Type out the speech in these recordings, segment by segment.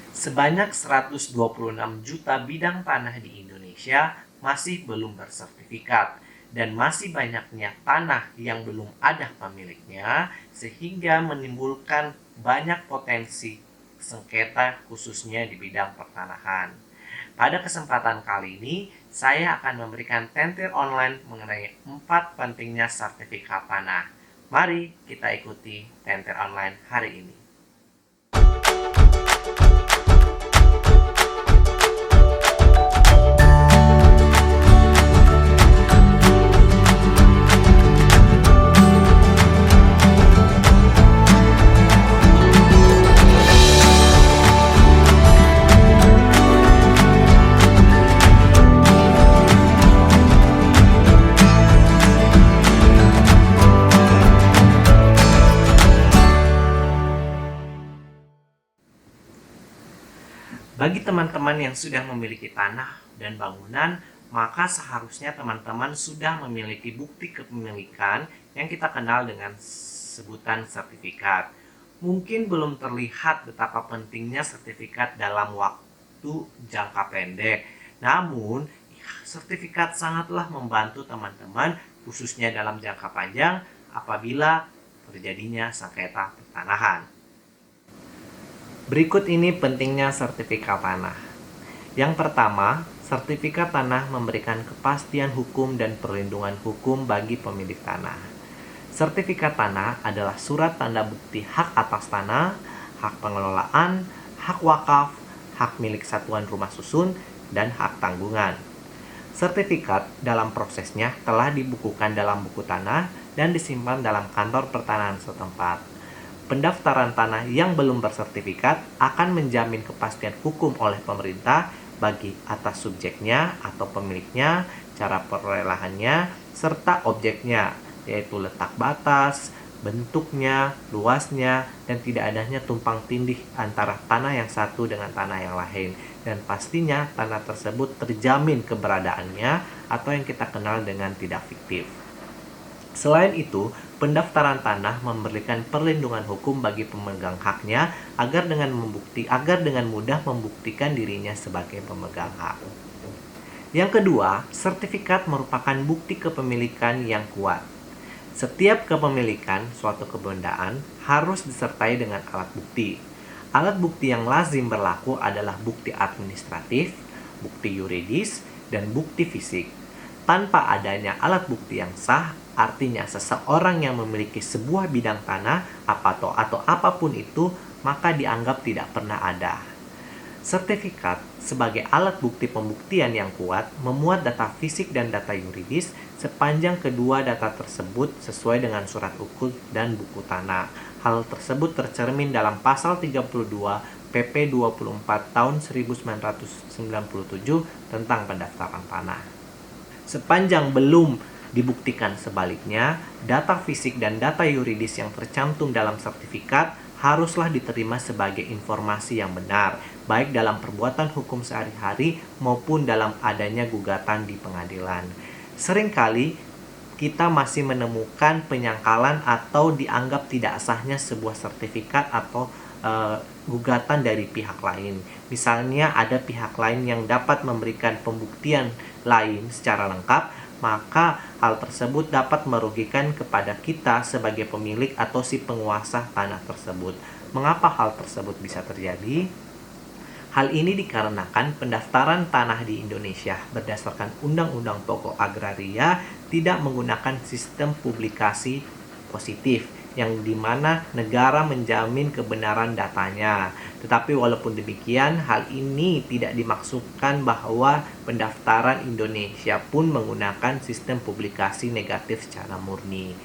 Sebanyak 126 juta bidang tanah di Indonesia masih belum bersertifikat dan masih banyaknya tanah yang belum ada pemiliknya sehingga menimbulkan banyak potensi sengketa khususnya di bidang pertanahan. Pada kesempatan kali ini, saya akan memberikan tentir online mengenai 4 pentingnya sertifikat tanah. Mari kita ikuti tentir online hari ini. Bagi teman-teman yang sudah memiliki tanah dan bangunan, maka seharusnya teman-teman sudah memiliki bukti kepemilikan yang kita kenal dengan sebutan sertifikat. Mungkin belum terlihat betapa pentingnya sertifikat dalam waktu jangka pendek. Namun, sertifikat sangatlah membantu teman-teman khususnya dalam jangka panjang apabila terjadinya sengketa pertanahan. Berikut ini pentingnya sertifikat tanah. Yang pertama, sertifikat tanah memberikan kepastian hukum dan perlindungan hukum bagi pemilik tanah. Sertifikat tanah adalah surat tanda bukti hak atas tanah, hak pengelolaan, hak wakaf, hak milik satuan rumah susun, dan hak tanggungan. Sertifikat dalam prosesnya telah dibukukan dalam buku tanah dan disimpan dalam kantor pertanahan setempat. Pendaftaran tanah yang belum bersertifikat akan menjamin kepastian hukum oleh pemerintah bagi atas subjeknya atau pemiliknya, cara perelahannya, serta objeknya, yaitu letak batas, bentuknya, luasnya, dan tidak adanya tumpang tindih antara tanah yang satu dengan tanah yang lain. Dan pastinya tanah tersebut terjamin keberadaannya atau yang kita kenal dengan tidak fiktif. Selain itu, pendaftaran tanah memberikan perlindungan hukum bagi pemegang haknya agar dengan mudah membuktikan dirinya sebagai pemegang hak. Yang kedua, sertifikat merupakan bukti kepemilikan yang kuat. Setiap kepemilikan suatu kebendaan harus disertai dengan alat bukti. Alat bukti yang lazim berlaku adalah bukti administratif, bukti yuridis, dan bukti fisik. Tanpa adanya alat bukti yang sah, artinya seseorang yang memiliki sebuah bidang tanah atau apapun itu, maka dianggap tidak pernah ada. Sertifikat sebagai alat bukti pembuktian yang kuat memuat data fisik dan data yuridis sepanjang kedua data tersebut sesuai dengan surat ukul dan buku tanah. Hal tersebut tercermin dalam pasal 32 PP 24 tahun 1997 tentang pendaftaran tanah. Sepanjang belum dibuktikan sebaliknya, data fisik dan data yuridis yang tercantum dalam sertifikat haruslah diterima sebagai informasi yang benar, baik dalam perbuatan hukum sehari-hari maupun dalam adanya gugatan di pengadilan. Seringkali kita masih menemukan penyangkalan atau dianggap tidak sahnya sebuah sertifikat atau gugatan dari pihak lain. Misalnya ada pihak lain yang dapat memberikan pembuktian lain secara lengkap, maka hal tersebut dapat merugikan kepada kita sebagai pemilik atau si penguasa tanah tersebut. Mengapa hal tersebut bisa terjadi? Hal ini dikarenakan pendaftaran tanah di Indonesia berdasarkan Undang-Undang Pokok Agraria tidak menggunakan sistem publikasi positif, yang dimana negara menjamin kebenaran datanya. Tetapi walaupun demikian, hal ini tidak dimaksudkan bahwa pendaftaran Indonesia pun menggunakan sistem publikasi negatif secara murni.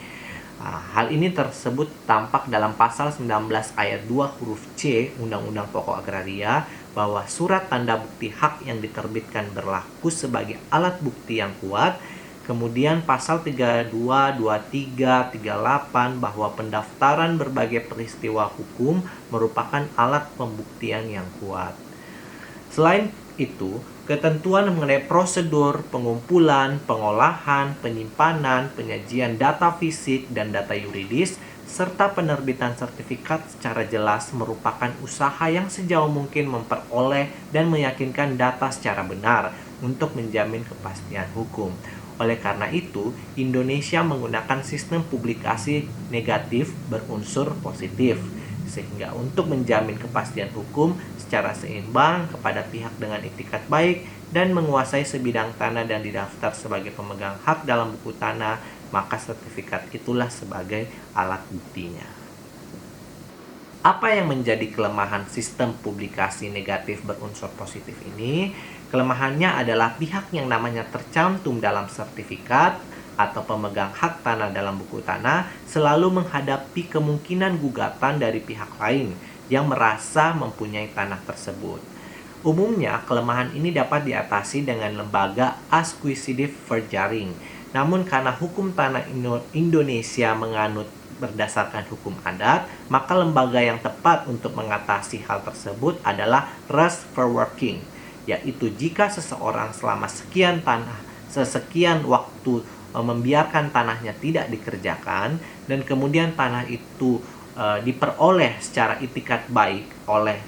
Hal ini tersebut tampak dalam pasal 19 ayat 2 huruf C Undang-Undang Pokok Agraria bahwa surat tanda bukti hak yang diterbitkan berlaku sebagai alat bukti yang kuat. Kemudian pasal 32, 23, 38 bahwa pendaftaran berbagai peristiwa hukum merupakan alat pembuktian yang kuat. Selain itu, ketentuan mengenai prosedur pengumpulan, pengolahan, penyimpanan, penyajian data fisik dan data yuridis serta penerbitan sertifikat secara jelas merupakan usaha yang sejauh mungkin memperoleh dan meyakinkan data secara benar untuk menjamin kepastian hukum. Oleh karena itu, Indonesia menggunakan sistem publikasi negatif berunsur positif, sehingga untuk menjamin kepastian hukum secara seimbang kepada pihak dengan itikat baik dan menguasai sebidang tanah dan didaftar sebagai pemegang hak dalam buku tanah, maka sertifikat itulah sebagai alat buktinya. Apa yang menjadi kelemahan sistem publikasi negatif berunsur positif ini? Kelemahannya adalah pihak yang namanya tercantum dalam sertifikat atau pemegang hak tanah dalam buku tanah selalu menghadapi kemungkinan gugatan dari pihak lain yang merasa mempunyai tanah tersebut. Umumnya, kelemahan ini dapat diatasi dengan lembaga acquisitive forgery. Namun karena hukum tanah Indonesia menganut berdasarkan hukum adat, maka lembaga yang tepat untuk mengatasi hal tersebut adalah trust forwarding, yaitu jika seseorang selama sekian waktu membiarkan tanahnya tidak dikerjakan dan kemudian tanah itu diperoleh secara itikat baik oleh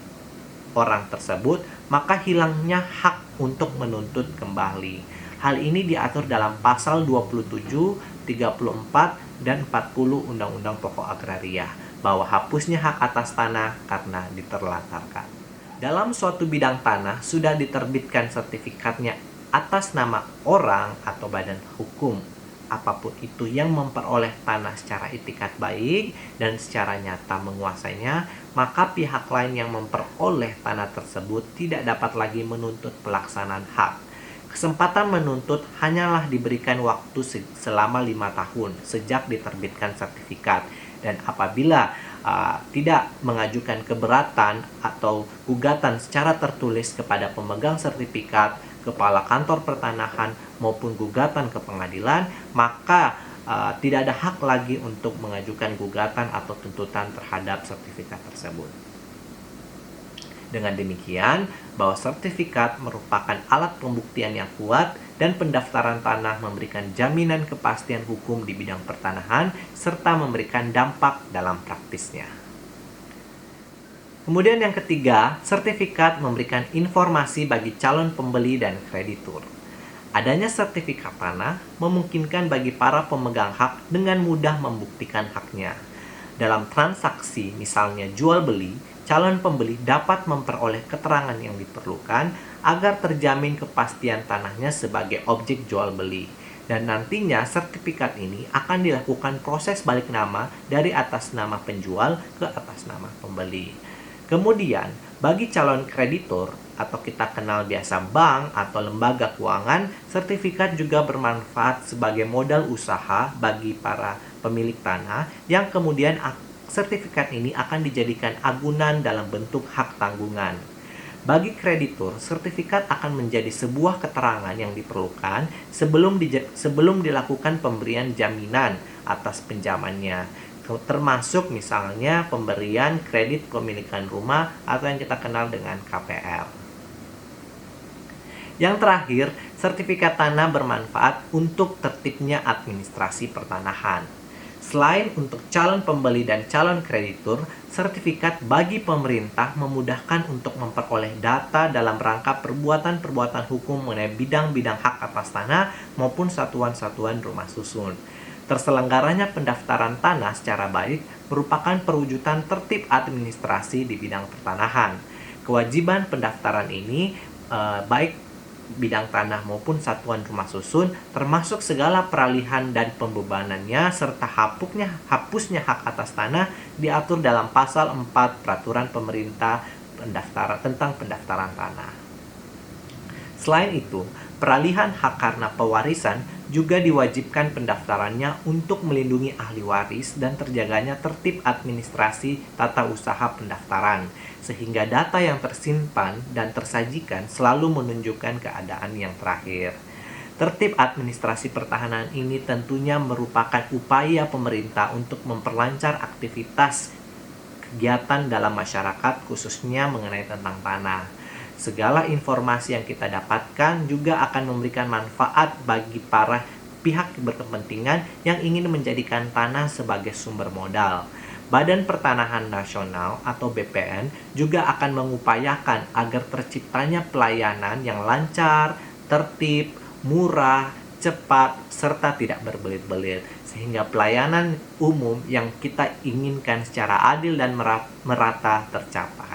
orang tersebut, maka hilangnya hak untuk menuntut kembali. Hal ini diatur dalam pasal 27, 34, dan 40 Undang-Undang Pokok Agraria, bahwa hapusnya hak atas tanah karena diterlantarkan. Dalam suatu bidang tanah sudah diterbitkan sertifikatnya atas nama orang atau badan hukum, apapun itu yang memperoleh tanah secara itikat baik dan secara nyata menguasainya, maka pihak lain yang memperoleh tanah tersebut tidak dapat lagi menuntut pelaksanaan hak. Kesempatan menuntut hanyalah diberikan waktu selama 5 tahun sejak diterbitkan sertifikat, dan apabila tidak mengajukan keberatan atau gugatan secara tertulis kepada pemegang sertifikat, kepala kantor pertanahan maupun gugatan ke pengadilan, maka tidak ada hak lagi untuk mengajukan gugatan atau tuntutan terhadap sertifikat tersebut. Dengan demikian, bahwa sertifikat merupakan alat pembuktian yang kuat dan pendaftaran tanah memberikan jaminan kepastian hukum di bidang pertanahan serta memberikan dampak dalam praktisnya. Kemudian yang ketiga, sertifikat memberikan informasi bagi calon pembeli dan kreditur. Adanya sertifikat tanah memungkinkan bagi para pemegang hak dengan mudah membuktikan haknya. Dalam transaksi misalnya jual beli, calon pembeli dapat memperoleh keterangan yang diperlukan agar terjamin kepastian tanahnya sebagai objek jual beli. Dan nantinya sertifikat ini akan dilakukan proses balik nama dari atas nama penjual ke atas nama pembeli. Kemudian, bagi calon kreditur atau kita kenal biasa bank atau lembaga keuangan, sertifikat juga bermanfaat sebagai modal usaha bagi para pemilik tanah yang kemudian sertifikat ini akan dijadikan agunan dalam bentuk hak tanggungan. Bagi kreditur, sertifikat akan menjadi sebuah keterangan yang diperlukan sebelum dilakukan pemberian jaminan atas pinjamannya, termasuk misalnya pemberian kredit kepemilikan rumah atau yang kita kenal dengan KPR. Yang terakhir, sertifikat tanah bermanfaat untuk tertibnya administrasi pertanahan. Selain untuk calon pembeli dan calon kreditur, sertifikat bagi pemerintah memudahkan untuk memperoleh data dalam rangka perbuatan-perbuatan hukum mengenai bidang-bidang hak atas tanah maupun satuan-satuan rumah susun. Terselenggaranya pendaftaran tanah secara baik merupakan perwujudan tertib administrasi di bidang pertanahan. Kewajiban pendaftaran ini baik bidang tanah maupun satuan rumah susun, termasuk segala peralihan dan pembebanannya serta hapusnya hak atas tanah diatur dalam pasal 4 Peraturan Pemerintah tentang pendaftaran tanah. Selain itu, peralihan hak karena pewarisan juga diwajibkan pendaftarannya untuk melindungi ahli waris dan terjaganya tertib administrasi tata usaha pendaftaran, sehingga data yang tersimpan dan tersajikan selalu menunjukkan keadaan yang terakhir. Tertib administrasi pertahanan ini tentunya merupakan upaya pemerintah untuk memperlancar aktivitas kegiatan dalam masyarakat, khususnya mengenai tentang tanah. Segala informasi yang kita dapatkan juga akan memberikan manfaat bagi para pihak berkepentingan yang ingin menjadikan tanah sebagai sumber modal. Badan Pertanahan Nasional atau BPN juga akan mengupayakan agar terciptanya pelayanan yang lancar, tertib, murah, cepat, serta tidak berbelit-belit, sehingga pelayanan umum yang kita inginkan secara adil dan merata tercapai.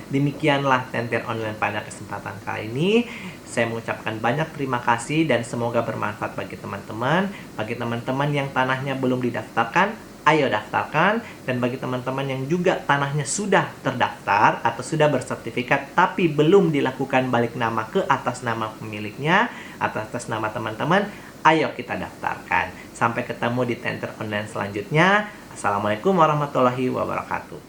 Demikianlah Tenter Online pada kesempatan kali ini. Saya mengucapkan banyak terima kasih dan semoga bermanfaat bagi teman-teman. Bagi teman-teman yang tanahnya belum didaftarkan, ayo daftarkan. Dan bagi teman-teman yang juga tanahnya sudah terdaftar atau sudah bersertifikat tapi belum dilakukan balik nama ke atas nama pemiliknya atau atas nama teman-teman, ayo kita daftarkan. Sampai ketemu di Tenter Online selanjutnya. Assalamualaikum warahmatullahi wabarakatuh.